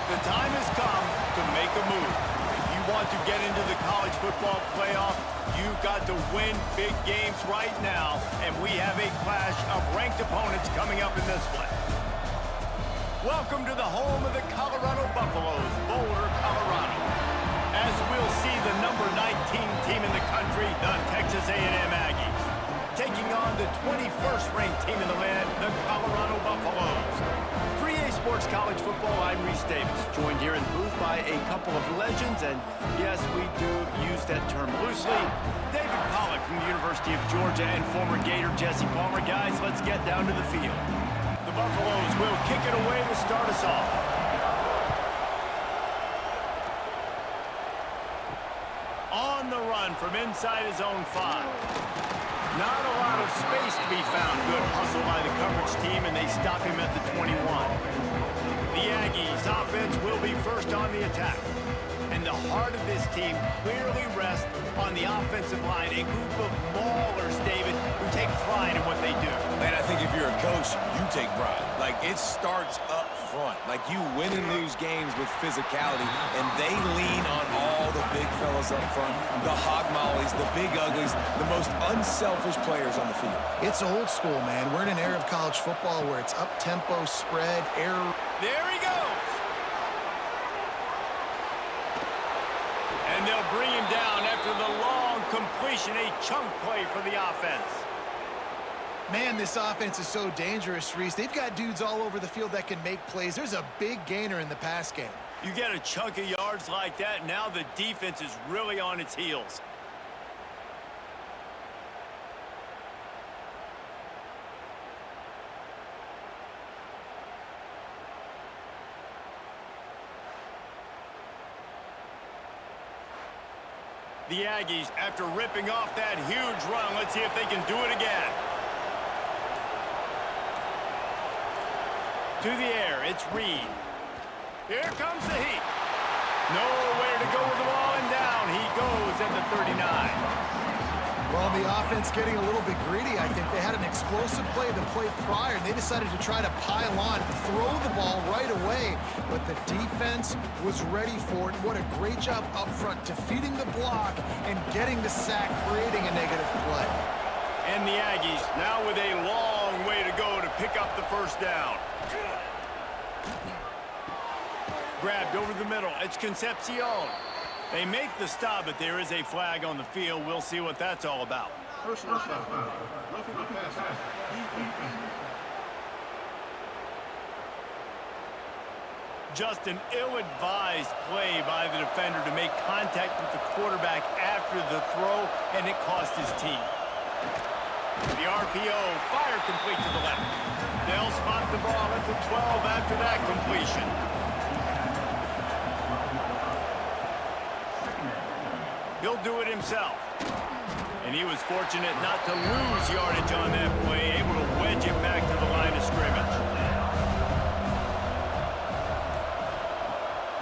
The time has come to make a move. If you want to get into the college football playoff, you've got to win big games right now, and we have a clash of ranked opponents coming up in this one. Welcome to the home of the Colorado Buffaloes, Boulder, Colorado. As we'll see the number 19 team in the country, the Texas A&M Aggies, taking on the 21st ranked team in the land, the Colorado Buffaloes. For EA Sports College Football, I'm Reese Davis, joined here in the booth by a couple of legends, and yes, we do use that term loosely. David Pollack from the University of Georgia and former Gator Jesse Palmer. Guys, let's get down to the field. The Buffaloes will kick it away to start us off. On the run from inside his own 5. Not a lot of space to be found. Good hustle by the coverage team, and they stop him at the 21. The Aggies' offense will be first on the attack. And the heart of this team clearly rests on the offensive line, a group of maulers, David, who take pride in what they do. Man, I think if you're a coach, you take pride. Like, it starts up front. Like, you win and lose games with physicality, and they lean on all the big fellas up front, the hog mollies, the big uglies, the most unselfish players on the field. It's old school, man. We're in an era of college football where it's up-tempo, spread, air. There he goes. And they'll bring him down after the long completion, a chunk play for the offense. Man, this offense is so dangerous, Reese. They've got dudes all over the field that can make plays. There's a big gainer in the pass game. You get a chunk of yards like that, now the defense is really on its heels. The Aggies, after ripping off that huge run, let's see if they can do it again. To the air, it's Reed. Here comes the heat. Nowhere to go with the ball, and down he goes at the 39. Well, the offense getting a little bit greedy, I think. They had an explosive play the play prior, and they decided to try to pile on, throw the ball right away. But the defense was ready for it. What a great job up front, defeating the block and getting the sack, creating a negative play. And the Aggies now with a long way to go to pick up the first down. Grabbed over the middle. It's Concepcion. They make the stop, but there is a flag on the field. We'll see what that's all about. Personal foul. Roughing the passer. Just an ill-advised play by the defender to make contact with the quarterback after the throw, and it cost his team. The RPO, fire complete to the left. They'll spot the ball at the 12 after that completion. He'll do it himself. And he was fortunate not to lose yardage on that play, able to wedge it back to the line of scrimmage.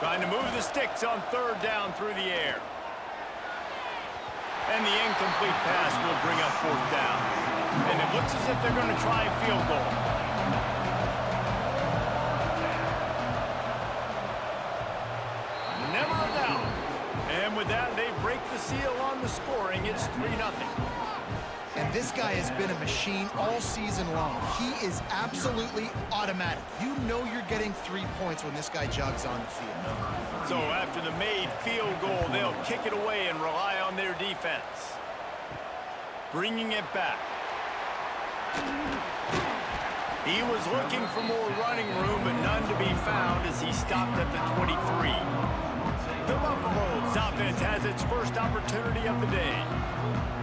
Trying to move the sticks on third down through the air. And the incomplete pass will bring up fourth down. And it looks as if they're going to try a field goal. Never a doubt. And with that, they break the seal on the scoring. It's 3-0. And this guy has been a machine all season long. He is absolutely automatic. You know you're getting 3 points when this guy jogs on the field. So after the made field goal, they'll kick it away and rely on their defense. Bringing it back. He was looking for more running room, but none to be found as he stopped at the 23. The Buffaloes offense has its first opportunity of the day.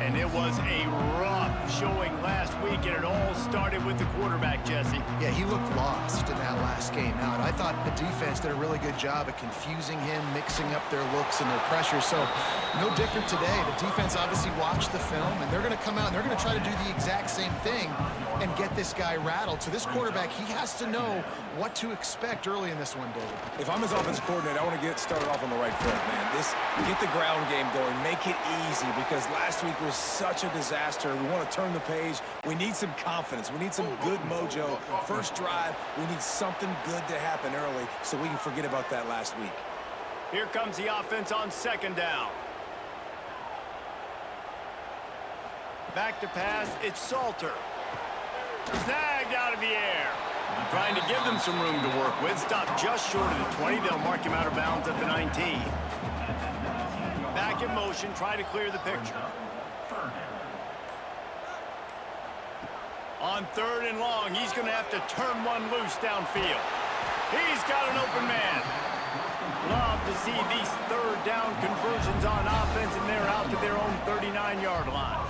And it was a rough showing last week, and it all started with the quarterback, Jesse. Yeah, he looked lost in that last game out. I thought the defense did a really good job of confusing him, mixing up their looks and their pressure. So no different today. The defense obviously watched the film, and they're going to come out and they're going to try to do the exact same thing and get this guy rattled. So this quarterback, he has to know what to expect early in this one, David. If I'm his offensive coordinator, I want to get started off on the right front, man. Get the ground game going. Make it easy because last week was such a disaster. We want to turn the page. We need some confidence. We need some good mojo. First drive, we need something good to happen early so we can forget about that last week. Here comes the offense on second down. Back to pass, it's Salter. Snagged out of the air. Trying to give them some room to work with. Stopped just short of the 20. They'll mark him out of bounds at the 19. Back in motion, try to clear the picture. On third and long, he's going to have to turn one loose downfield. He's got an open man. Love to see these third down conversions on offense, and they're out to their own 39-yard line.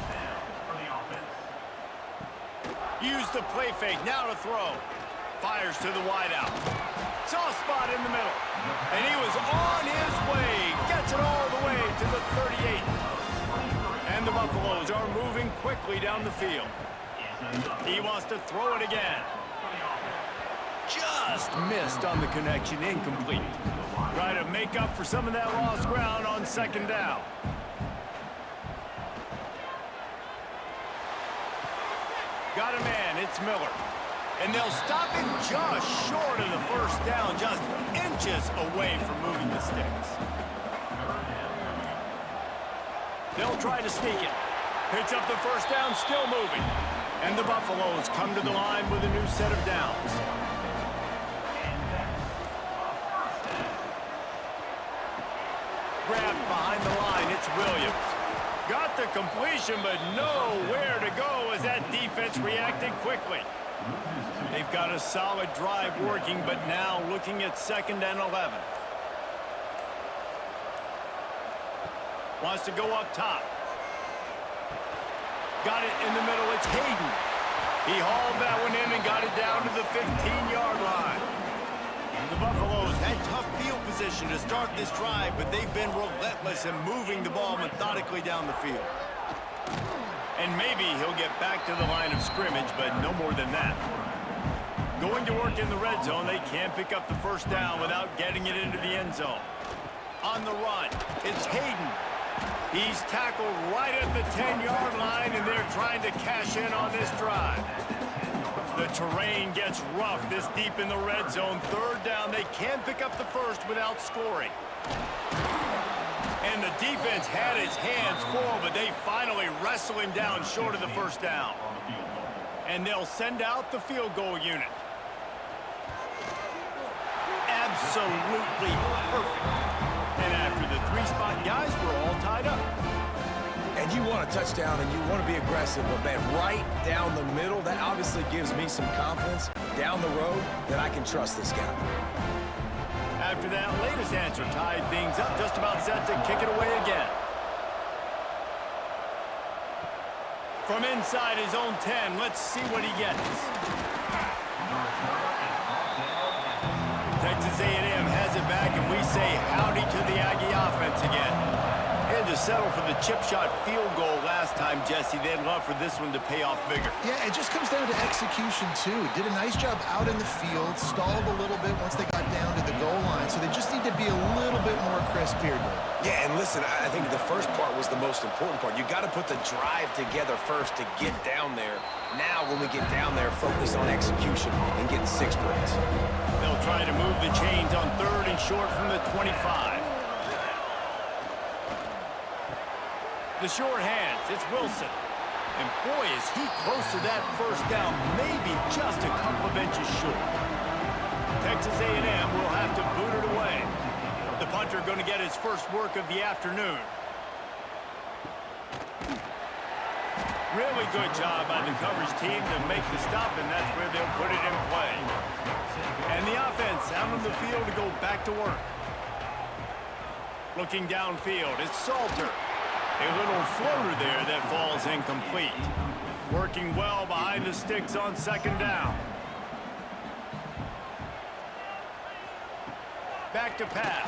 Use the play fake, now to throw. Fires to the wideout. Soft spot in the middle. And he was on his way. Gets it all the way to the 38. And the Buffaloes are moving quickly down the field. He wants to throw it again. Just missed on the connection, incomplete. Try to make up for some of that lost ground on second down. Got a man, it's Miller. And they'll stop him just short of the first down, just inches away from moving the sticks. They'll try to sneak it. Picks up the first down, still moving. And the Buffaloes come to the line with a new set of downs. Grabbed behind the line, it's Williams. Got the completion, but nowhere to go as that defense reacted quickly. They've got a solid drive working, but now looking at 2nd and 11. Wants to go up top. Got it in the middle, it's Hayden. He hauled that one in and got it down to the 15-yard line. The Buffaloes had tough field position to start this drive, but they've been relentless in moving the ball methodically down the field. And maybe he'll get back to the line of scrimmage, but no more than that. Going to work in the red zone, they can't pick up the first down without getting it into the end zone. On the run, it's Hayden. He's tackled right at the 10-yard line, and they're trying to cash in on this drive. The terrain gets rough this deep in the red zone. 3rd down, they can't pick up the first without scoring. And the defense had his hands full, but they finally wrestle him down short of the first down. And they'll send out the field goal unit. Absolutely perfect. And after the 3-spot guys, we're all tied up. And you want a touchdown and you want to be aggressive, but man, right down the middle, that obviously gives me some confidence down the road that I can trust this guy. After that latest answer tied things up, just about set to kick it away again. From inside his own 10, let's see what he gets. Texas A&M has it back, and we say howdy to the Aggie offense again. They had to settle for the chip shot field goal last time, Jesse. They'd love for this one to pay off bigger. Yeah, it just comes down to execution, too. Did a nice job out in the field, stalled a little bit once they got down to the goal line, so they just need to be a little bit more crisp here. Yeah, and listen, I think the first part was the most important part. You got to put the drive together first to get down there. Now, when we get down there, focus on execution and getting 6 points. They'll try to move the chains on 3rd and short from the 25. The short hands, it's Wilson. And boy, is he close to that first down, maybe just a couple of inches short. Texas A&M will have to boot it away. The punter going to get his first work of the afternoon. Really good job by the coverage team to make the stop, and that's where they'll put it in play. And the offense out on the field to go back to work. Looking downfield, it's Salter. A little floater there that falls incomplete. Working well behind the sticks on 2nd down. Back to pass.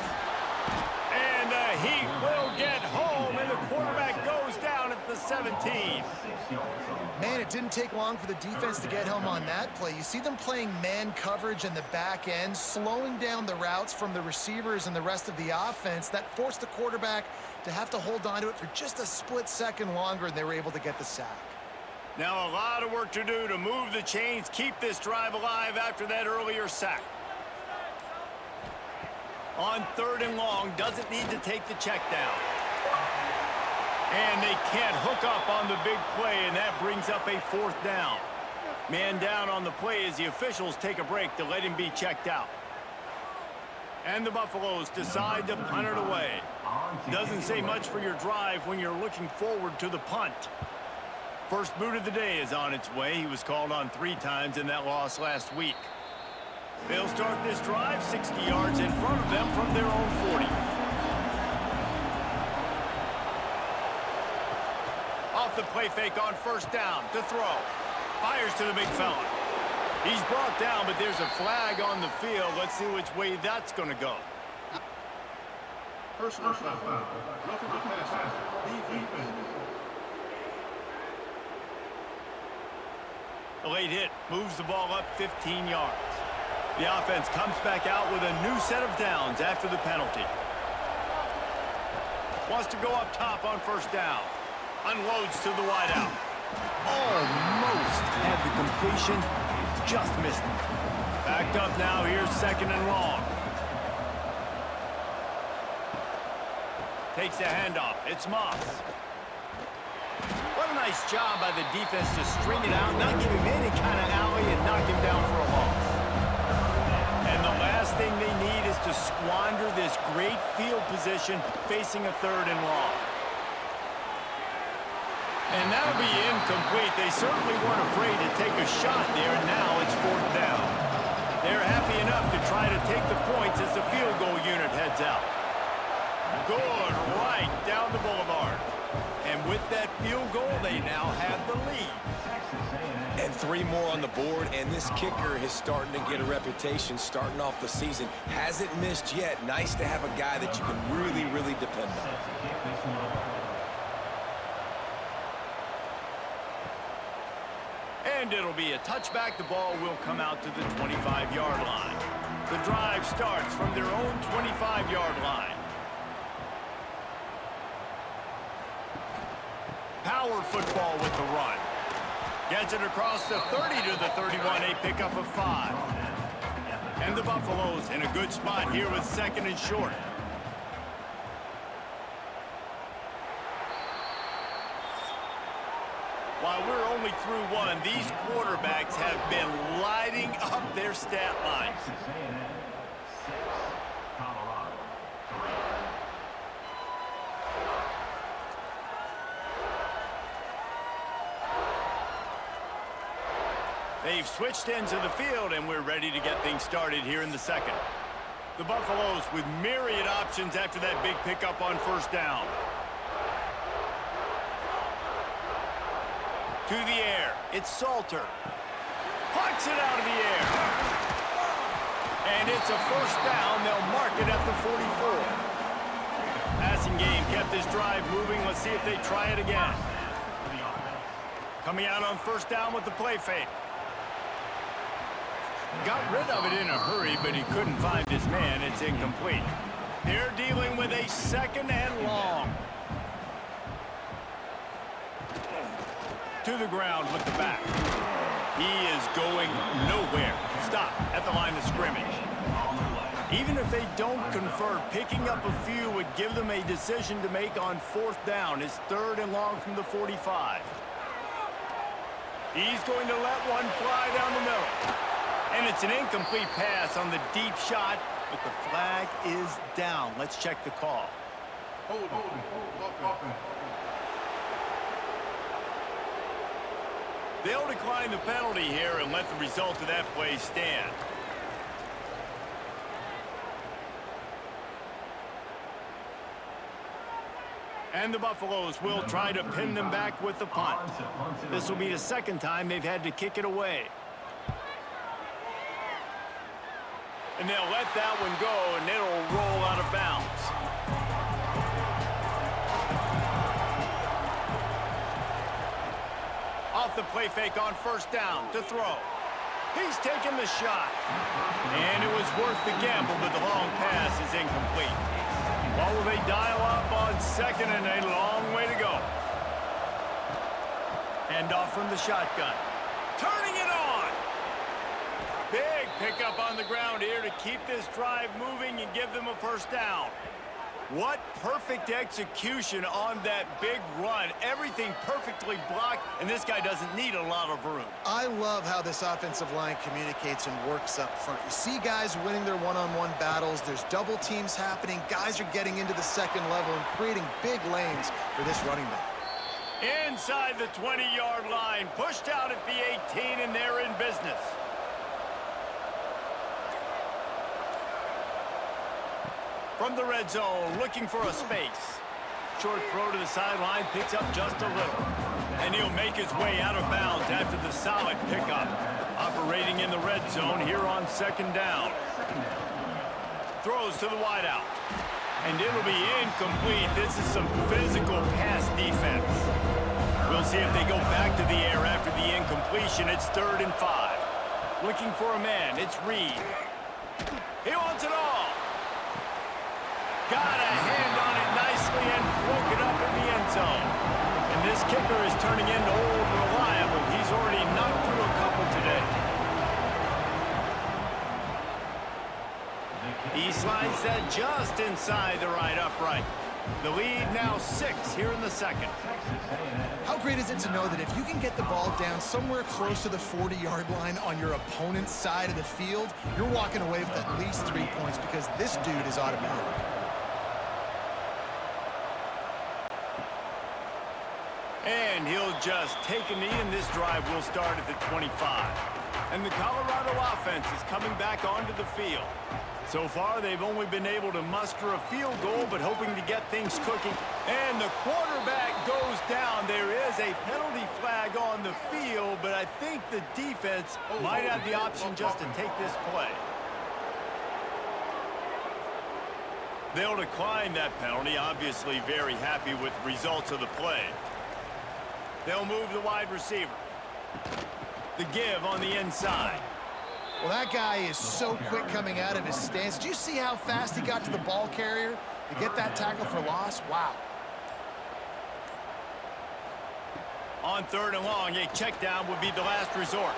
And the Heat will get home, and the quarterback goes down at the 17. Man, it didn't take long for the defense to get home on that play. You see them playing man coverage in the back end, slowing down the routes from the receivers and the rest of the offense. That forced the quarterback to have to hold on to it for just a split second longer, and they were able to get the sack. Now a lot of work to do to move the chains, keep this drive alive after that earlier sack. On 3rd and long, doesn't need to take the check down. And they can't hook up on the big play, and that brings up a 4th down. Man down on the play as the officials take a break to let him be checked out. And the Buffaloes decide to punt it away. Doesn't say much for your drive when you're looking forward to the punt. First boot of the day is on its way. He was called on 3 times in that loss last week. They'll start this drive 60 yards in front of them from their own 40. Off the play fake on 1st down to throw. Fires to the big fella. He's brought down, but there's a flag on the field. Let's see which way that's going to go. Personal foul. Roughing the passer. Defense. The late hit moves the ball up 15 yards. The offense comes back out with a new set of downs after the penalty. Wants to go up top on 1st down. Unloads to the wideout. Almost had the completion. Just missed it. Backed up now. Here's 2nd and long. Takes the handoff. It's Moss. What a nice job by the defense to string it out, not give him any kind of alley, and knock him down for a loss. And the last thing they need is to squander this great field position facing a 3rd and long. And that'll be incomplete. They certainly weren't afraid to take a shot there, and now it's 4th down. They're happy enough to try to take the points as the field goal unit heads out. Good right down the boulevard. And with that field goal, they now have the lead. And 3 more on the board, and this kicker is starting to get a reputation starting off the season. Hasn't missed yet. Nice to have a guy that you can really, really depend on. And it'll be a touchback. The ball will come out to the 25-yard line. The drive starts from their own 25-yard line. Power football with the run. Gets it across the 30 to the 31, a pickup of 5. And the Buffaloes in a good spot here with 2nd and short. While we're only through 1, these quarterbacks have been lighting up their stat lines. They've switched ends of the field, and we're ready to get things started here in the 2nd. The Buffaloes with myriad options after that big pickup on 1st down. To the air, it's Salter. Pucks it out of the air. And it's a 1st down. They'll mark it at the 44. Passing game kept this drive moving. Let's see if they try it again. Coming out on 1st down with the play fake. Got rid of it in a hurry, but he couldn't find his man. It's incomplete. They're dealing with a 2nd and long. To the ground with the back. He is going nowhere. Stop at the line of scrimmage. Even if they don't convert, picking up a few would give them a decision to make on 4th down. It's 3rd and long from the 45. He's going to let one fly down the middle. And it's an incomplete pass on the deep shot, but the flag is down. Let's check the call. Hold. They'll decline the penalty here and let the result of that play stand. And the Buffaloes will try to pin them back with the punt. This will be the 2nd time they've had to kick it away. And they'll let that one go, and it'll roll out of bounds. play fake on first down to throw. He's taking the shot. And it was worth the gamble, but the long pass is incomplete. What will they dial up on second and a long way to go? Hand off from the shotgun. Turning it on. Big pickup on the ground here to keep this drive moving and give them a first down. What perfect execution on that big run. Everything perfectly blocked, and this guy doesn't need a lot of room. I love how this offensive line communicates and works up front. You see guys winning their one-on-one battles. There's double teams happening. Guys are getting into the second level and creating big lanes for this running back. Inside the 20-yard line, pushed out at the 18, and they're in business. From the red zone, looking for a space. Short throw to the sideline, picks up just a little. And he'll make his way out of bounds after the solid pickup. Operating in the red zone here on second down. Throws to the wideout. And it'll be incomplete. This is some physical pass defense. We'll see if they go back to the air after the incompletion. It's 3rd and 5. Looking for a man. It's Reed. He wants it all. Got a hand on it nicely and broke it up in the end zone. And this kicker is turning into old reliable. He's already knocked through a couple today. He slides that just inside the right upright. The lead now 6 here in the second. How great is it to know that if you can get the ball down somewhere close to the 40-yard line on your opponent's side of the field, you're walking away with at least 3 points because this dude is automatic. And he'll just take a knee, and this drive will start at the 25. And the Colorado offense is coming back onto the field. So far, they've only been able to muster a field goal, but hoping to get things cooking. And the quarterback goes down. There is a penalty flag on the field, but I think the defense might have the option just to take this play. They'll decline that penalty, obviously very happy with the results of the play. They'll move the wide receiver. The give on the inside. Well, that guy is so quick coming out of his stance. Did you see how fast he got to the ball carrier to get that tackle for loss? Wow. On 3rd and long, a check down would be the last resort.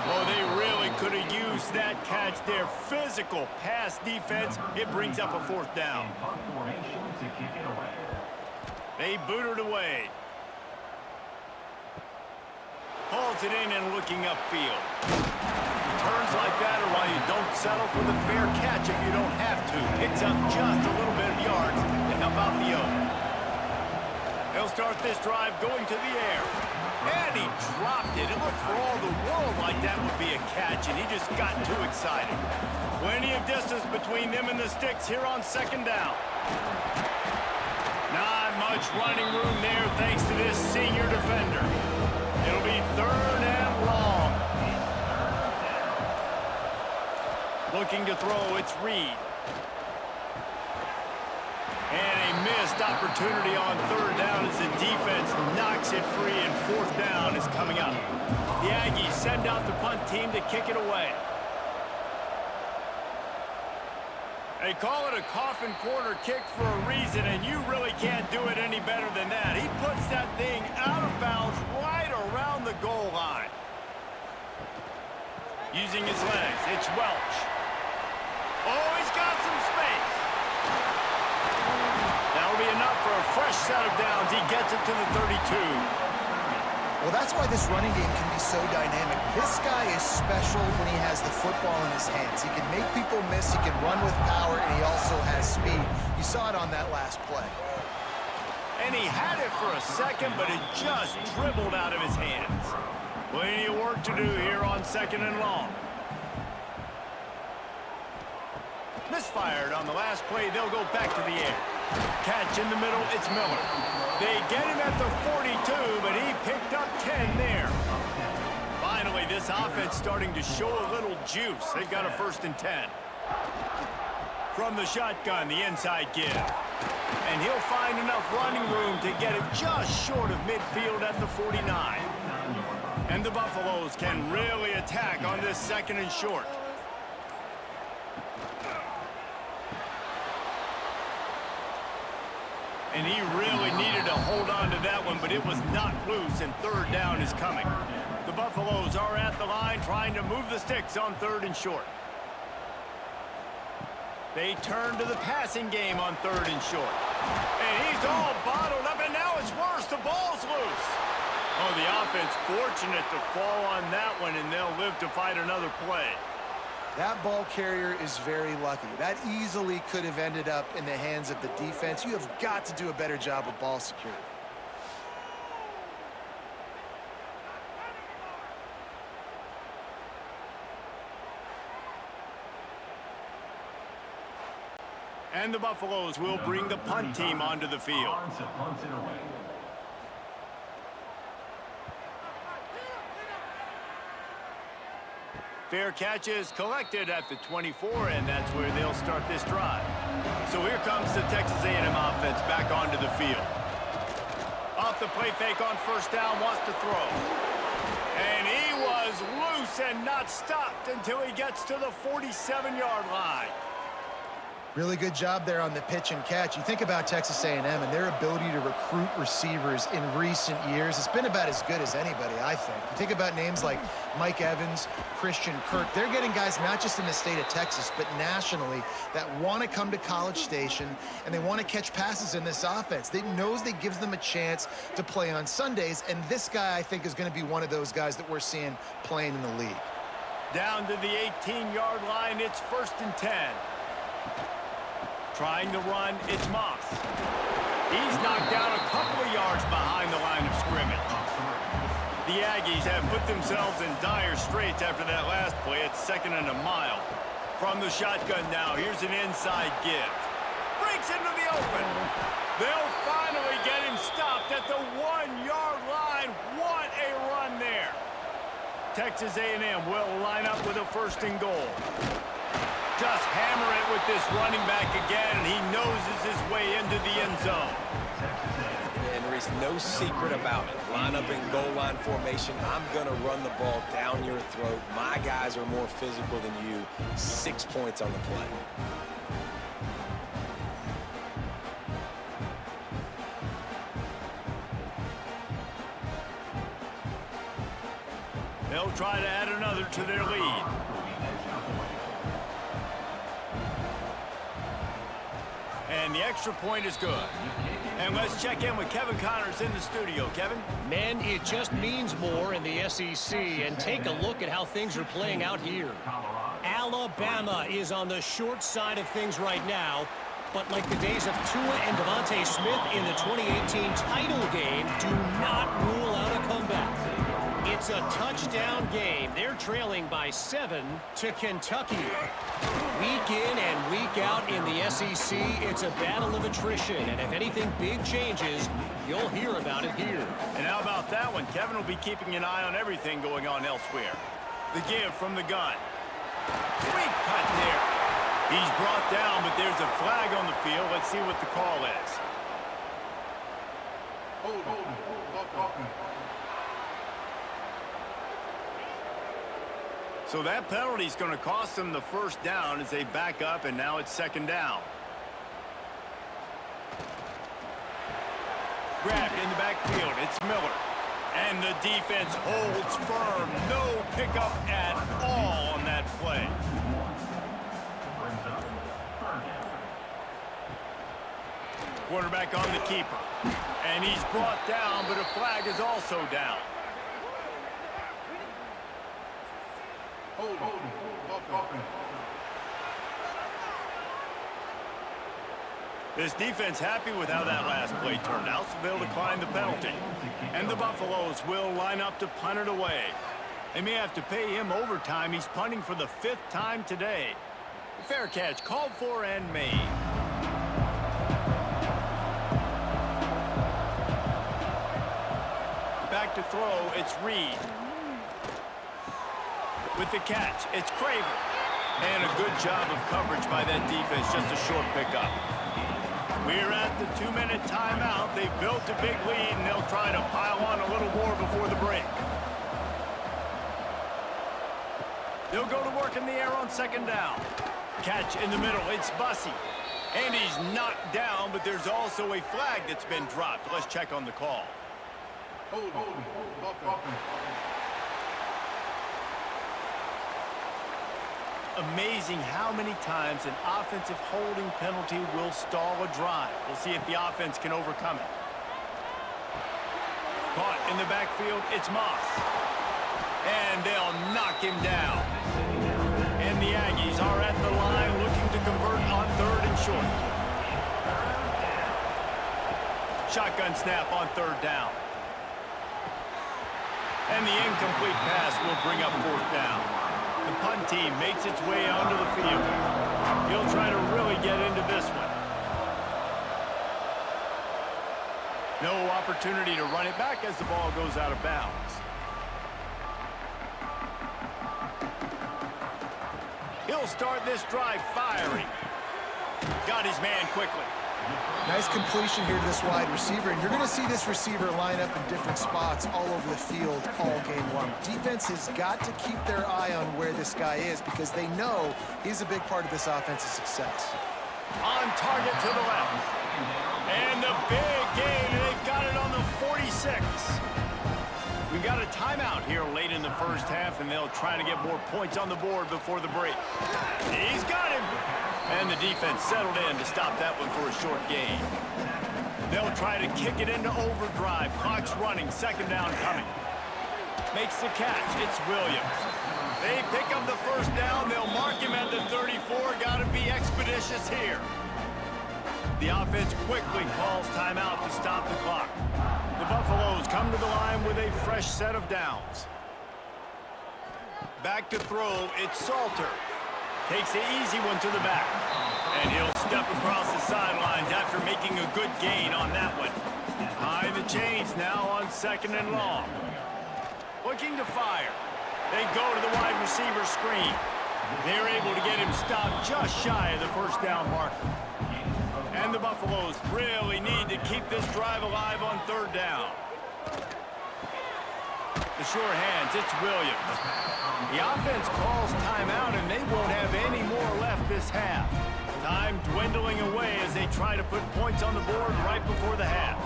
Well, they really could have used that catch there. Physical pass defense. It brings up a 4th down. They boot it away. Hauls it in and looking upfield. Turns like that or why you don't settle for the fair catch if you don't have to. Picks up just a little bit of yards to help out the O. They'll start this drive going to the air. And he dropped it. It looked for all the world like that would be a catch, and he just got too excited. Plenty of distance between them and the sticks here on second down. Not much running room there thanks to this senior defender. It'll be 3rd and long. Looking to throw, it's Reed. And a missed opportunity on 3rd down as the defense knocks it free, and 4th down is coming up. The Aggies send out the punt team to kick it away. They call it a coffin corner kick for a reason, and you really can't do it any better than that. He puts that thing out of bounds right around the goal line. Using his legs, it's Welch. Oh, he's got some space. That'll be enough for a fresh set of downs. He gets it to the 32. Well, that's why this running game can be so dynamic. This guy is special when he has the football in his hands. He can make people miss, he can run with power, and he also has speed. You saw it on that last play. And he had it for a second, but it just dribbled out of his hands. Plenty of work to do here on 2nd and long. Misfired on the last play. They'll go back to the air. Catch in the middle. It's Miller. They get him at the 42, but he picked up 10 there. Finally, this offense starting to show a little juice. They've got a 1st and 10. From the shotgun, the inside give. And he'll find enough running room to get it just short of midfield at the 49. And the Buffaloes can really attack on this 2nd and short. And he really needed to hold on to that one, but it was not loose, and 3rd down is coming. The Buffaloes are at the line trying to move the sticks on 3rd and short. They turn to the passing game on 3rd and short. And he's all bottled up, and now it's worse. The ball's loose. Oh, the offense fortunate to fall on that one, and they'll live to fight another play. That ball carrier is very lucky. That easily could have ended up in the hands of the defense. You have got to do a better job with ball security. And the Buffaloes will bring the punt team onto the field. Fair catch is collected at the 24, and that's where they'll start this drive. So here comes the Texas A&M offense back onto the field. Off the play fake on 1st down, wants to throw. And he was loose and not stopped until he gets to the 47-yard line. Really good job there on the pitch and catch. You think about Texas A&M and their ability to recruit receivers in recent years. It's been about as good as anybody, I think. You think about names like Mike Evans, Christian Kirk. They're getting guys not just in the state of Texas, but nationally that want to come to College Station and they want to catch passes in this offense. They knows that gives them a chance to play on Sundays, and this guy, I think, is going to be one of those guys that we're seeing playing in the league. Down to the 18-yard line, it's 1st and 10. Trying to run, it's Moss. He's knocked down a couple of yards behind the line of scrimmage. The Aggies have put themselves in dire straits after that last play. It's 2nd and a mile. From the shotgun now, here's an inside give. Breaks into the open. They'll finally get him stopped at the 1-yard line. What a run there. Texas A&M will line up with a 1st and goal. Just hammer it with this running back again, and he noses his way into the end zone. And there is no secret about it. Line up in goal line formation. I'm going to run the ball down your throat. My guys are more physical than you. 6 points on the play. They'll try to add another to their lead. And the extra point is good. And let's check in with Kevin Connors in the studio. Kevin? Man, it just means more in the SEC. And take a look at how things are playing out here. Alabama is on the short side of things right now. But like the days of Tua and Devontae Smith in the 2018 title game, do not rule out a comeback. It's a touchdown game. They're trailing by 7 to Kentucky. Week in and week out in the SEC, it's a battle of attrition. And if anything big changes, you'll hear about it here. And how about that one? Kevin will be keeping an eye on everything going on elsewhere. The give from the gun. Sweet cut there. He's brought down, but there's a flag on the field. Let's see what the call is. So that penalty is going to cost them the 1st down as they back up, and now it's 2nd down. Grabbed in the backfield. It's Miller. And the defense holds firm. No pickup at all on that play. Quarterback on the keeper. And he's brought down, but a flag is also down. This defense happy with how that last play turned out, so they'll decline the penalty. And the Buffaloes will line up to punt it away. They may have to pay him overtime. He's punting for the 5th time today. Fair catch called for and made. Back to throw, it's Reed. With the catch, it's Craver. And a good job of coverage by that defense, just a short pickup. We're at the 2-minute timeout. They've built a big lead, and they'll try to pile on a little more before the break. They'll go to work in the air on second down. Catch in the middle. It's Bussey. And he's knocked down, but there's also a flag that's been dropped. Let's check on the call. Amazing how many times an offensive holding penalty will stall a drive. We'll see if the offense can overcome it. Caught in the backfield, it's Moss. And they'll knock him down. And the Aggies are at the line looking to convert on 3rd and short. Shotgun snap on 3rd down. And the incomplete pass will bring up 4th down. The punt team makes its way onto the field. He'll try to really get into this one. No opportunity to run it back as the ball goes out of bounds. He'll start this drive firing. Got his man quickly. Nice completion here to this wide receiver, and you're going to see this receiver line up in different spots all over the field all game long. Defense has got to keep their eye on where this guy is because they know he's a big part of this offense's success. On target to the left. And the big gain, and they've got it on the 46. We've got a timeout here late in the first half, and they'll try to get more points on the board before the break. He's got him. And the defense settled in to stop that one for a short gain. They'll try to kick it into overdrive. Clock's running, 2nd down coming. Makes the catch, it's Williams. They pick up the 1st down, they'll mark him at the 34. Gotta be expeditious here. The offense quickly calls timeout to stop the clock. The Buffaloes come to the line with a fresh set of downs. Back to throw, it's Salter. Takes the easy one to the back. And he'll step across the sidelines after making a good gain on that one. High the chains now on 2nd and long. Looking to fire. They go to the wide receiver screen. They're able to get him stopped just shy of the 1st down marker. And the Buffaloes really need to keep this drive alive on 3rd down. The sure hands, it's Williams. The offense calls timeout, and they won't have any more left this half. Time dwindling away as they try to put points on the board right before the half.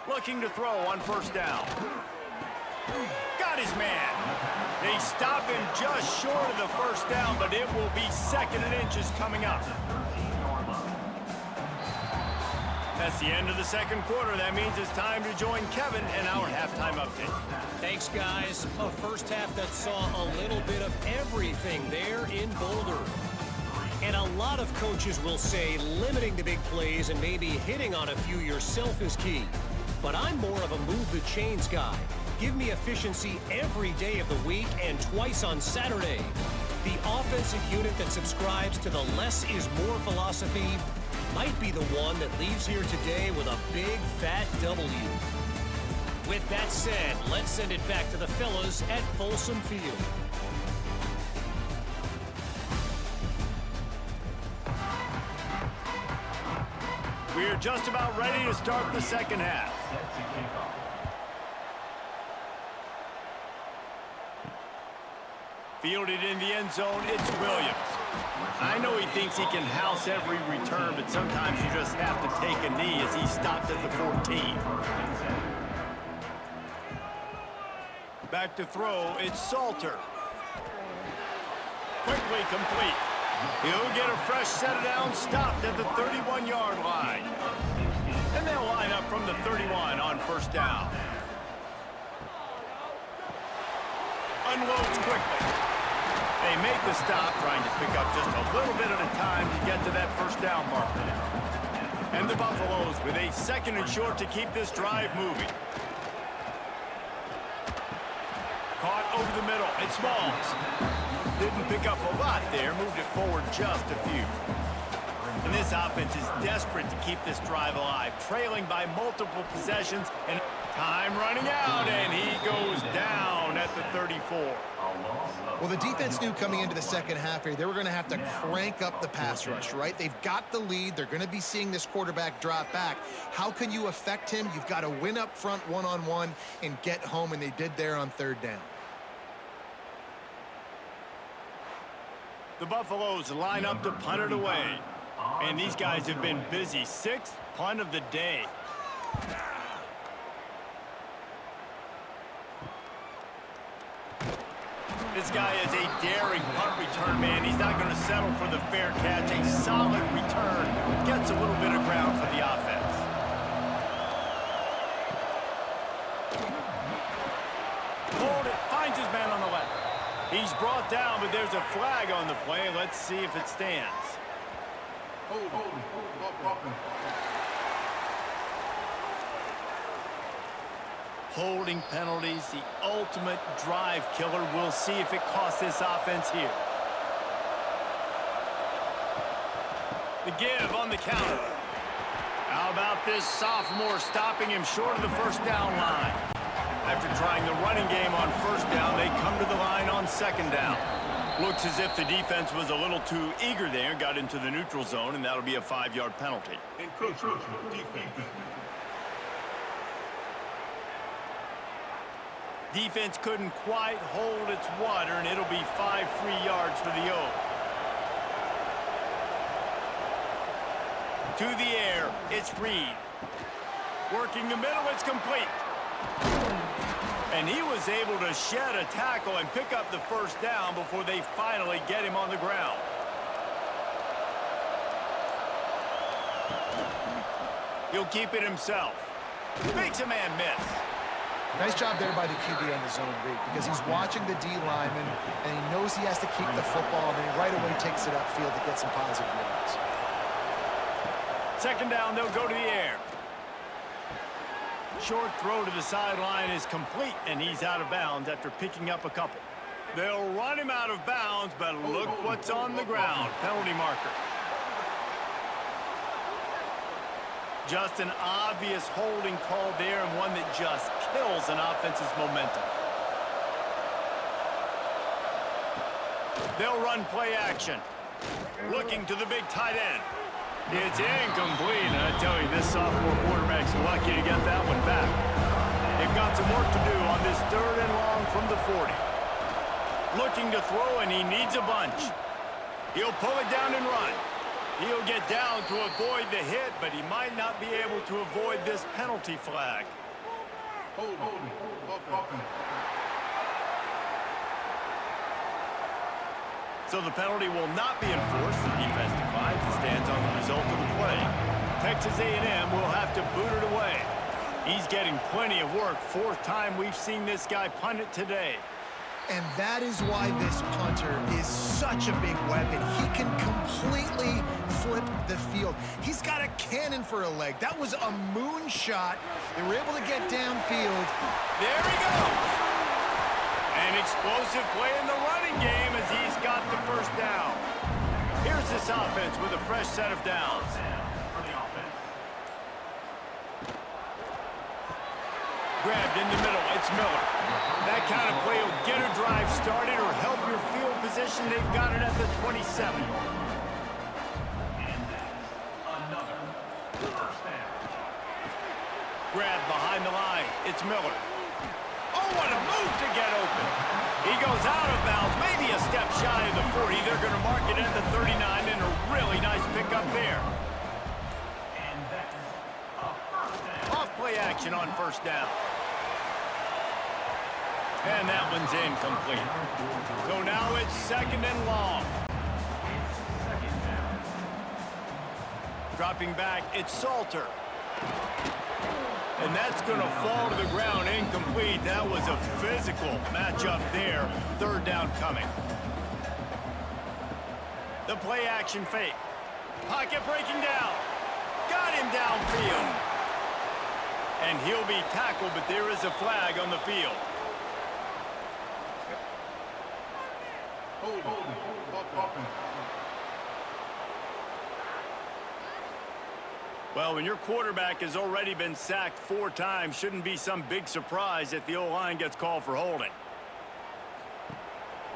Looking to throw on 1st down. Got his man. They stop him just short of the 1st down, but it will be 2nd and inches coming up. That's the end of the 2nd quarter. That means it's time to join Kevin in our halftime update. Thanks, guys. A first half that saw a little bit of everything there in Boulder. And a lot of coaches will say limiting the big plays and maybe hitting on a few yourself is key. But I'm more of a move the chains guy. Give me efficiency every day of the week and twice on Saturday. The offensive unit that subscribes to the less is more philosophy might be the one that leaves here today with a big fat W. With that said, let's send it back to the fellas at Folsom Field. We're just about ready to start the 2nd half. Fielded in the end zone, it's Williams. I know he thinks he can house every return, but sometimes you just have to take a knee as he stopped at the 14. Back to throw, it's Salter. Quickly complete. He'll get a fresh set of downs stopped at the 31-yard line. And they'll line up from the 31 on 1st down. Unloads quickly. They make the stop, trying to pick up just a little bit at a time to get to that 1st down marker. And the Buffaloes with a 2nd and short to keep this drive moving. Caught over the middle. It's Smalls. Didn't pick up a lot there. Moved it forward just a few. And this offense is desperate to keep this drive alive. Trailing by multiple possessions. And time running out. And he goes down at the 34. Well, the defense knew coming into the second half here, they were going to have to crank up the pass rush, right? They've got the lead. They're going to be seeing this quarterback drop back. How can you affect him? You've got to win up front one-on-one and get home, and they did there on third down. The Buffaloes line up to punt it away. And these guys have been busy. 6th punt of the day. This guy is a daring punt return man. He's not going to settle for the fair catch. A solid return. Gets a little bit of ground for the offense. Hold it. Finds his man on the left. He's brought down, but there's a flag on the play. Let's see if it stands. Holding penalties, the ultimate drive killer. We'll see if it costs this offense here. The give on the counter. How about this sophomore stopping him short of the first down line? After trying the running game on first down, they come to the line on second down. Looks as if the defense was a little too eager there, got into the neutral zone, and that'll be a 5-yard penalty. Defense couldn't quite hold its water, and it'll be 5 free yards for the O. To the air, it's Reed. Working the middle, it's complete. And he was able to shed a tackle and pick up the first down before they finally get him on the ground. He'll keep it himself. Makes a man miss. Nice job there by the QB on the zone read, because he's watching the D lineman, and he knows he has to keep the football, and then he right away takes it upfield to get some positive yards. Second down, they'll go to the air. Short throw to the sideline is complete, and he's out of bounds after picking up a couple. They'll run him out of bounds, but look what's on the ground. Penalty marker. Just an obvious holding call there, and one that just kills an offense's momentum. They'll run play action. Looking to the big tight end. It's incomplete, and I tell you, this sophomore quarterback's lucky to get that one back. They've got some work to do on this 3rd and long from the 40. Looking to throw, and he needs a bunch. He'll pull it down and run. He'll get down to avoid the hit, but he might not be able to avoid this penalty flag. So the penalty will not be enforced. The defense declines and stands on the result of the play. Texas A&M will have to boot it away. He's getting plenty of work. 4th time we've seen this guy punt it today. And that is why this punter is such a big weapon. He can completely flip the field. He's got a cannon for a leg. That was a moonshot. They were able to get downfield. There he goes. An explosive play in the running game as he's got the first down. Here's this offense with a fresh set of downs. Grabbed in the middle, it's Miller. That kind of play will get a drive started or help your field position. They've got it at the 27. Grabbed behind the line, it's Miller. Oh, what a move to get open. He goes out of bounds, maybe a step shy of the 40. They're going to mark it at the 39, and a really nice pickup there. Off play action on first down. And that one's incomplete. So now it's 2nd and long. Dropping back, it's Salter. And that's going to fall to the ground incomplete. That was a physical matchup there. 3rd down coming. The play action fake. Pocket breaking down. Got him downfield. And he'll be tackled, but there is a flag on the field. Well, when your quarterback has already been sacked 4 times, shouldn't be some big surprise if the O-line gets called for holding.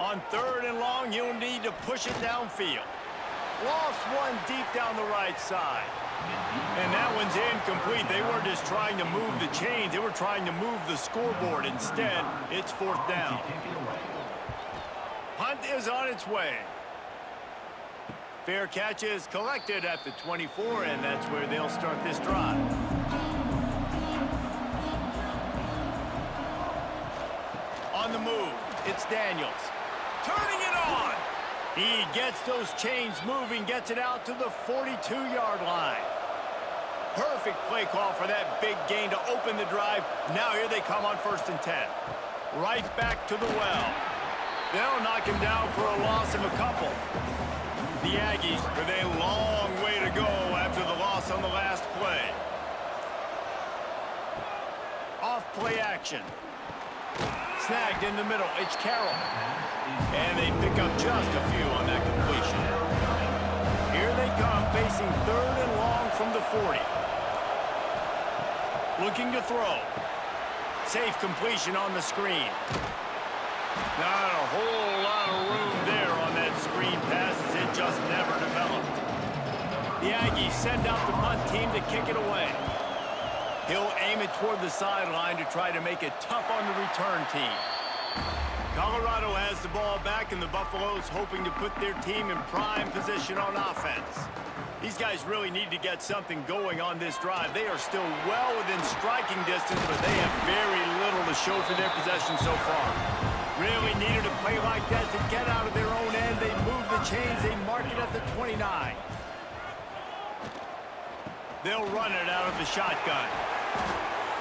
On 3rd and long, you'll need to push it downfield. Lost one deep down the right side. And that one's incomplete. They weren't just trying to move the chains. They were trying to move the scoreboard. Instead, it's 4th down. Punt is on its way. Fair catch is collected at the 24, and that's where they'll start this drive. On the move, it's Daniels. Turning it on. He gets those chains moving, gets it out to the 42-yard line. Perfect play call for that big gain to open the drive. Now here they come on 1st and 10. Right back to the well. They'll knock him down for a loss of a couple. The Aggies with a long way to go after the loss on the last play. Off play action. Snagged in the middle. It's Carroll. And they pick up just a few on that completion. Here they come, facing 3rd and long from the 40. Looking to throw. Safe completion on the screen. Not a whole lot of room there on that screen pass as it just never developed. The Aggies send out the punt team to kick it away. He'll aim it toward the sideline to try to make it tough on the return team. Colorado has the ball back, and the Buffaloes hoping to put their team in prime position on offense. These guys really need to get something going on this drive. They are still well within striking distance, but they have very little to show for their possession so far. Really needed a play like that to get out of their own end. They move the chains. They mark it at the 29. They'll run it out of the shotgun.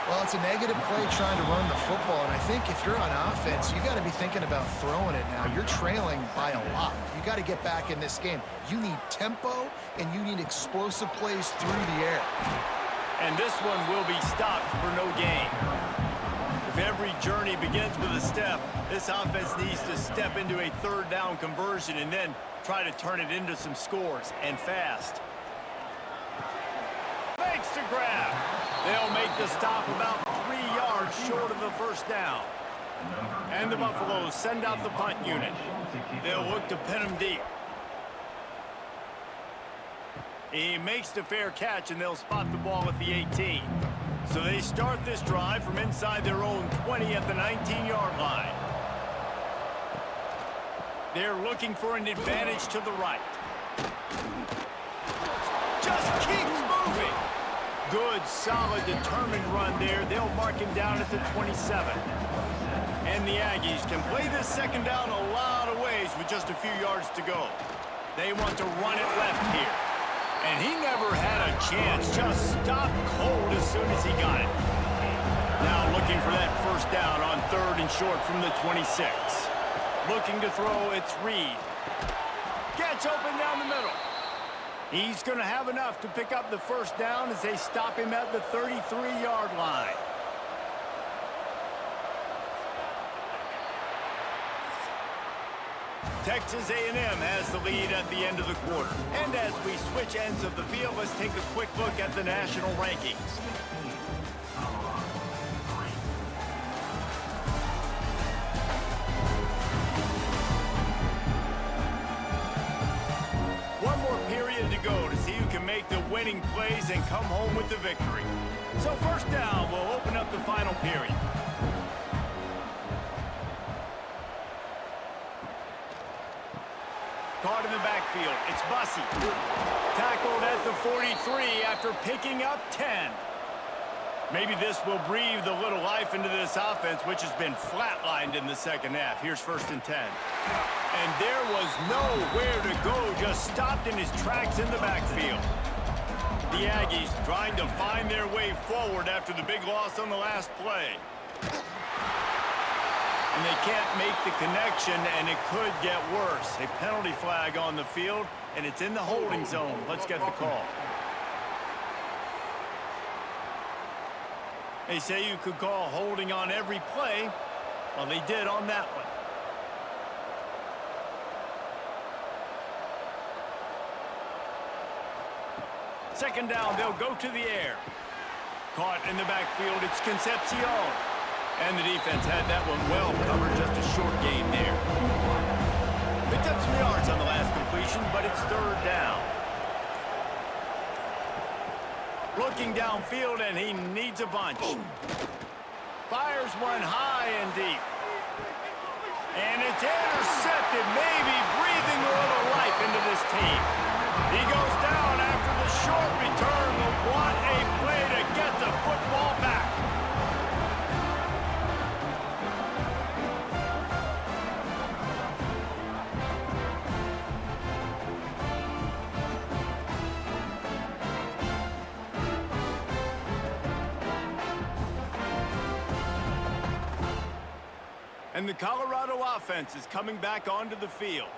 Well, it's a negative play trying to run the football, and I think if you're on offense, you got to be thinking about throwing it now. You're trailing by a lot. You got to get back in this game. You need tempo, and you need explosive plays through the air. And this one will be stopped for no gain. If every journey begins with a step, this offense needs to step into a 3rd down conversion and then try to turn it into some scores, and fast. Makes the grab. They'll make the stop about 3 yards short of the 1st down. And the Buffaloes send out the punt unit. They'll look to pin him deep. He makes the fair catch, and they'll spot the ball at the 18. So they start this drive from inside their own 20 at the 19-yard line. They're looking for an advantage to the right. Just keeps moving. Good, solid, determined run there. They'll mark him down at the 27. And the Aggies can play this 2nd down a lot of ways with just a few yards to go. They want to run it left here. And he never had a chance. Just stopped cold as soon as he got it. Now looking for that 1st down on 3rd and short from the 26. Looking to throw, it's Reed. Gets open down the middle. He's going to have enough to pick up the 1st down as they stop him at the 33-yard line. Texas A&M has the lead at the end of the quarter. And as we switch ends of the field, let's take a quick look at the national rankings. One more period to go to see who can make the winning plays and come home with the victory. So 1st down will open up the final period. Caught in the backfield. It's Bussey. Tackled at the 43 after picking up 10. Maybe this will breathe a little life into this offense, which has been flatlined in the 2nd half. Here's 1st and 10. And there was nowhere to go, just stopped in his tracks in the backfield. The Aggies trying to find their way forward after the big loss on the last play. And they can't make the connection, and it could get worse. A penalty flag on the field, and it's in the holding zone. Let's get the call. They say you could call holding on every play. Well, they did on that one. Second down, they'll go to the air. Caught in the backfield, it's Concepcion. And the defense had that one well covered, just a short gain there. Picked up some yards on the last completion, but it's third down. Looking downfield, and he needs a bunch. Fires one high and deep. And it's intercepted, maybe breathing a little life into this team. He goes down after the short return, but what a play to get the football back. And the Colorado offense is coming back onto the field.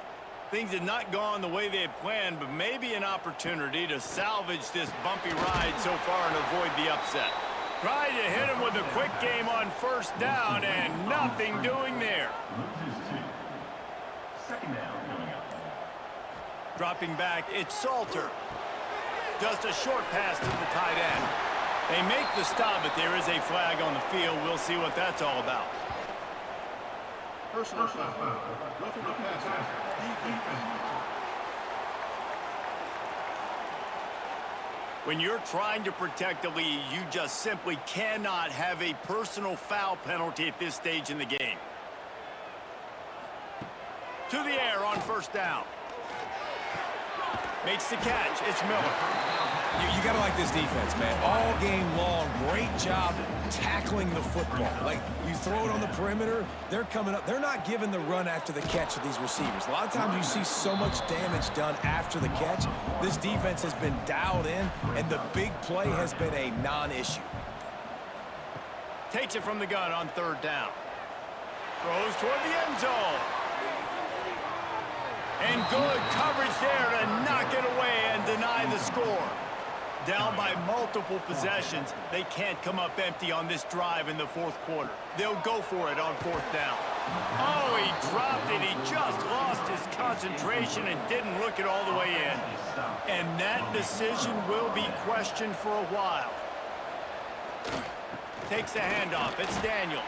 Things had not gone the way they had planned, but maybe an opportunity to salvage this bumpy ride so far and avoid the upset. Tried to hit him with a quick game on first down, and nothing doing there. Second down coming up. Dropping back, it's Salter. Just a short pass to the tight end. They make the stop, but there is a flag on the field. We'll see what that's all about. Personal foul. Roughing the passer. Defense. When you're trying to protect a lead, you just simply cannot have a personal foul penalty at this stage in the game. To the air on first down. Makes the catch. It's Miller. You got to like this defense, man. All game long, great job tackling the football. Like, you throw it on the perimeter, they're coming up. They're not giving the run after the catch to these receivers. A lot of times you see so much damage done after the catch. This defense has been dialed in, and the big play has been a non-issue. Takes it from the gun on third down. Throws toward the end zone. And good coverage there to knock it away and deny the score. Down by multiple possessions, they can't come up empty on this drive in the fourth quarter. They'll go for it on fourth down. Oh, he dropped it. He just lost his concentration and didn't look it all the way in. And that decision will be questioned for a while. Takes the handoff. It's Daniels.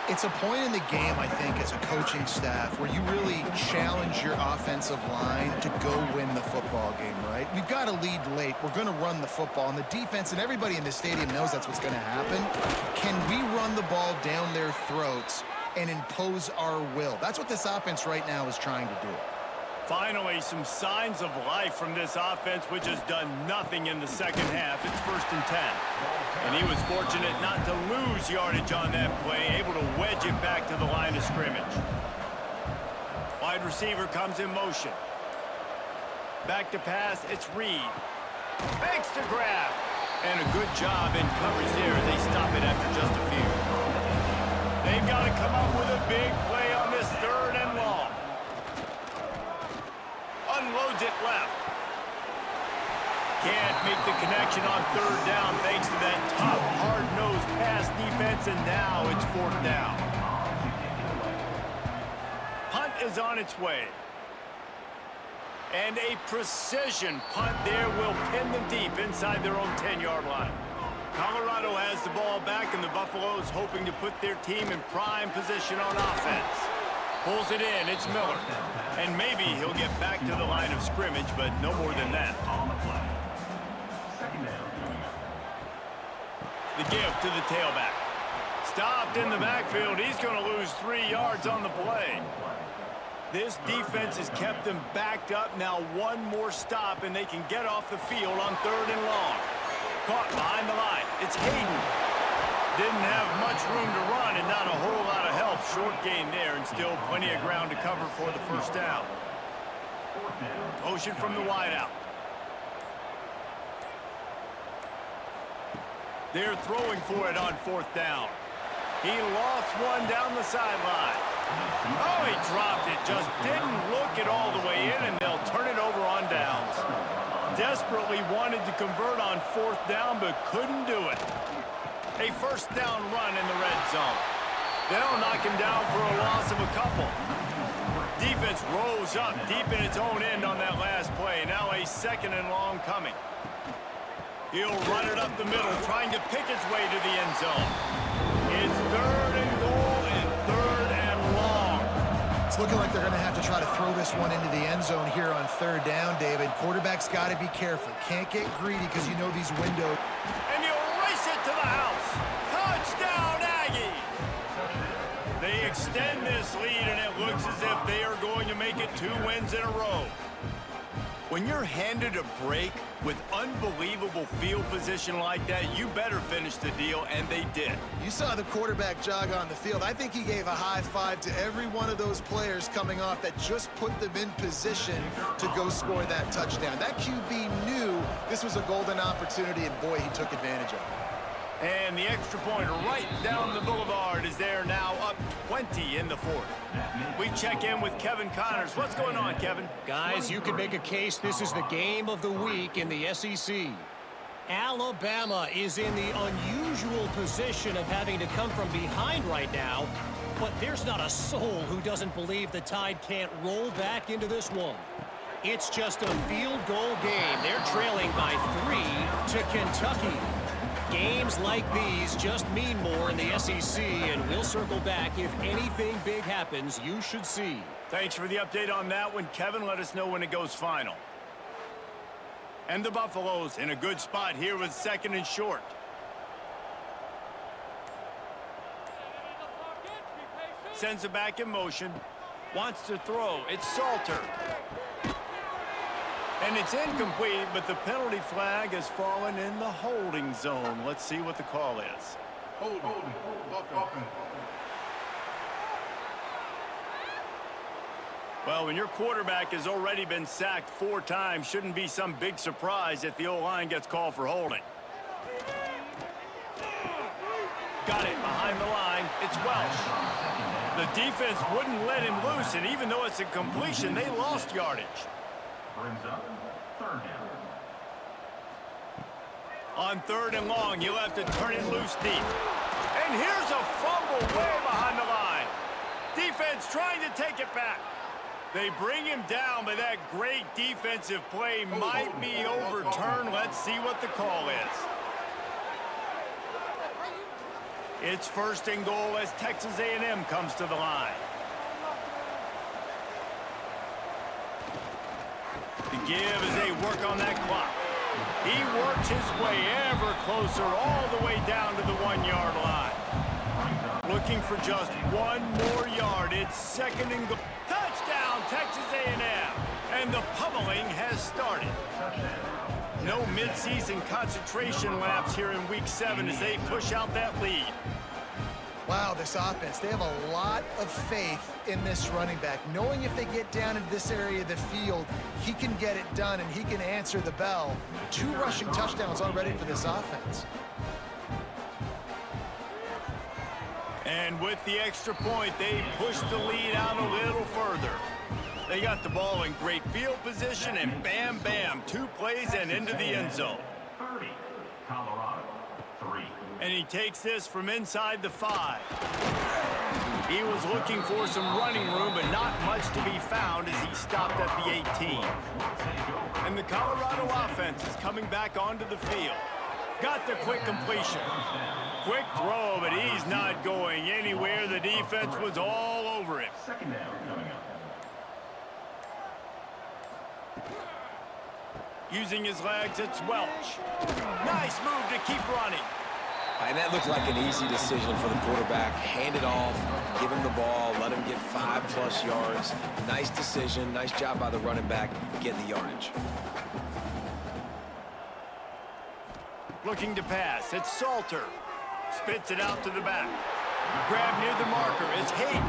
It's a point in the game, I think, as a coaching staff where you really challenge your offensive line to go win the football game, right? We've got to lead late. We're going to run the football. And the defense and everybody in the stadium knows that's what's going to happen. Can we run the ball down their throats and impose our will? That's what this offense right now is trying to do. Finally, some signs of life from this offense, which has done nothing in the second half. It's 1st and 10. And he was fortunate not to lose yardage on that play, able to wedge it back to the line of scrimmage. Wide receiver comes in motion. Back to pass, it's Reed. Fakes to grab. And a good job in coverage there as they stop it after just a few. They've got to come up with a big play on this third and long. Unloads it left. Can't make the connection on third down thanks to that tough, hard-nosed pass defense, and now it's fourth down. Punt is on its way. And a precision punt there will pin them deep inside their own 10-yard line. Colorado has the ball back, and the Buffaloes hoping to put their team in prime position on offense. Pulls it in, it's Miller. And maybe he'll get back to the line of scrimmage, but no more than that. The give to the tailback. Stopped in the backfield. He's going to lose 3 yards on the play. This defense has kept them backed up. Now one more stop, and they can get off the field on third and long. Caught behind the line. It's Hayden. Didn't have much room to run and not a whole lot of help. Short gain there and still plenty of ground to cover for the first down. Motion from the wideout. They're throwing for it on fourth down. He lost one down the sideline. Oh, he dropped it. Just didn't look it all the way in, and they'll turn it over on downs. Desperately wanted to convert on fourth down, but couldn't do it. A first down run in the red zone. They'll knock him down for a loss of a couple. Defense rose up deep in its own end on that last play. Now a second and long coming. He'll run it up the middle, trying to pick its way to the end zone. It's third and goal and third and long. It's looking like they're going to have to try to throw this one into the end zone here on third down, David. Quarterback's got to be careful. Can't get greedy because you know these windows. And you race it to the house. Touchdown, Aggie! They extend this lead, and it looks as if they are going to make it 2 wins in a row. When you're handed a break with unbelievable field position like that, you better finish the deal, and they did. You saw the quarterback jog on the field. I think he gave a high five to every one of those players coming off that just put them in position to go score that touchdown. That QB knew this was a golden opportunity, and boy, he took advantage of it. And the extra point right down the boulevard is there now, up 20 in the fourth. We check in with Kevin Connors. What's going on, Kevin? Guys, you can make a case this is the game of the week in the SEC. Alabama is in the unusual position of having to come from behind right now, but there's not a soul who doesn't believe the Tide can't roll back into this one. It's just a field goal game. They're trailing by 3 to Kentucky. Games like these just mean more in the SEC, and we'll circle back if anything big happens you should see. Thanks for the update on that one, Kevin. Let us know when it goes final. And the Buffaloes in a good spot here with 2nd and short. Sends it back in motion. Wants to throw. It's Salter. And it's incomplete, but the penalty flag has fallen in the holding zone. Let's see what the call is. Holding. Well, when your quarterback has already been sacked 4 times, shouldn't be some big surprise if the O-line gets called for holding. Got it behind the line. It's Welsh. The defense wouldn't let him loose, and even though it's a completion, they lost yardage. Brings up 3rd down. On 3rd and long, you'll have to turn it loose deep. And here's a fumble way behind the line. Defense trying to take it back. They bring him down, but that great defensive play might be overturned. Let's see what the call is. It's 1st and goal as Texas A&M comes to the line. The give as they work on that clock. He works his way ever closer all the way down to the 1-yard line. Looking for just 1 more yard. It's 2nd and goal. Touchdown, Texas A&M. And the pummeling has started. No midseason concentration laps here in Week 7 as they push out that lead. Wow, this offense, they have a lot of faith in this running back, knowing if they get down into this area of the field, he can get it done and he can answer the bell. 2 rushing touchdowns already for this offense. And with the extra point, they push the lead out a little further. They got the ball in great field position, and bam, bam, 2 plays and into the end zone. 30, Colorado, 3. And he takes this from inside the 5. He was looking for some running room, but not much to be found as he stopped at the 18. And the Colorado offense is coming back onto the field. Got the quick completion. Quick throw, but he's not going anywhere. The defense was all over him. 2nd down coming up. Using his legs, it's Welch. Nice move to keep running. And that looked like an easy decision for the quarterback. Hand it off, give him the ball, let him get 5+ yards. Nice decision. Nice job by the running back getting the yardage. Looking to pass. It's Salter. Spits it out to the back. Grab near the marker is Hayden.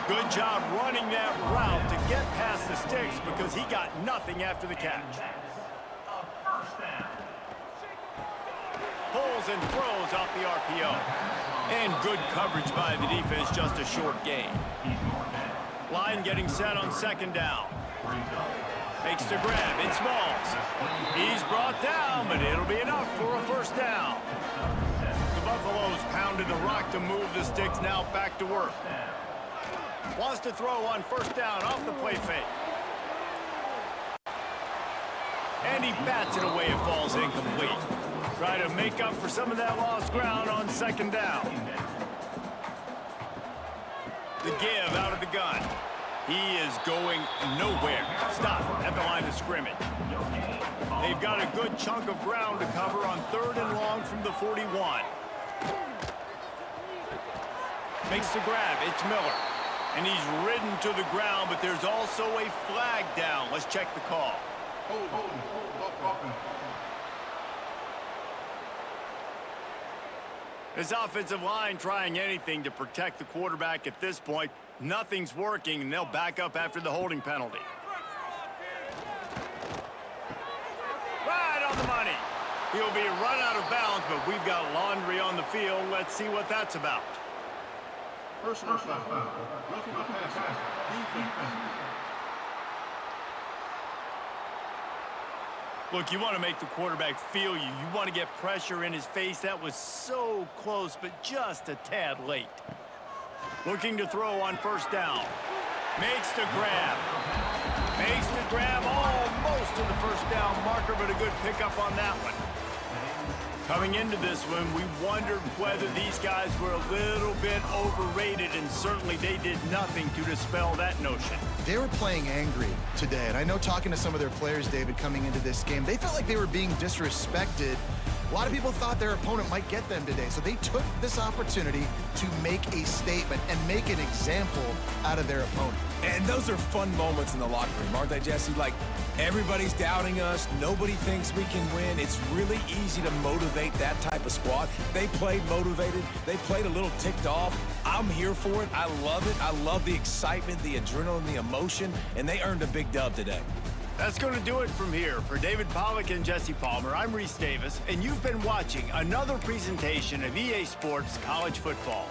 Good job running that route to get past the sticks because he got nothing after the catch. Pulls and throws off the RPO. And good coverage by the defense, just a short gain. Line getting set on 2nd down. Makes the grab. It's Smalls. He's brought down, but it'll be enough for a 1st down. The Buffaloes pounded the rock to move the sticks, now back to work. Wants to throw on 1st down off the play fake. And he bats it away. It falls incomplete. Try to make up for some of that lost ground on 2nd down. The give out of the gun. He is going nowhere. Stop at the line of scrimmage. They've got a good chunk of ground to cover on 3rd and long from the 41. Makes the grab. It's Miller. And he's ridden to the ground, but there's also a flag down. Let's check the call. This offensive line trying anything to protect the quarterback at this point. Nothing's working, and they'll back up after the holding penalty. Right on the money. He'll be run out of bounds, but we've got laundry on the field. Let's see what that's about. Personal foul. Roughing the passer. Defense. Look, you want to make the quarterback feel you. You want to get pressure in his face. That was so close, but just a tad late. Looking to throw on 1st down. Makes the grab. Makes the grab almost to the 1st down marker, but a good pickup on that one. Coming into this one, we wondered whether these guys were a little bit overrated, and certainly they did nothing to dispel that notion. They were playing angry today, and I know talking to some of their players, David, coming into this game, they felt like they were being disrespected. A lot of people thought their opponent might get them today, so they took this opportunity to make a statement and make an example out of their opponent. And those are fun moments in the locker room, aren't they, Jesse? Like, everybody's doubting us. Nobody thinks we can win. It's really easy to motivate that type of squad. They played motivated. They played a little ticked off. I'm here for it. I love it. I love the excitement, the adrenaline, the emotion, and they earned a big dub today. That's going to do it from here. For David Pollack and Jesse Palmer, I'm Reese Davis, and you've been watching another presentation of EA Sports College Football.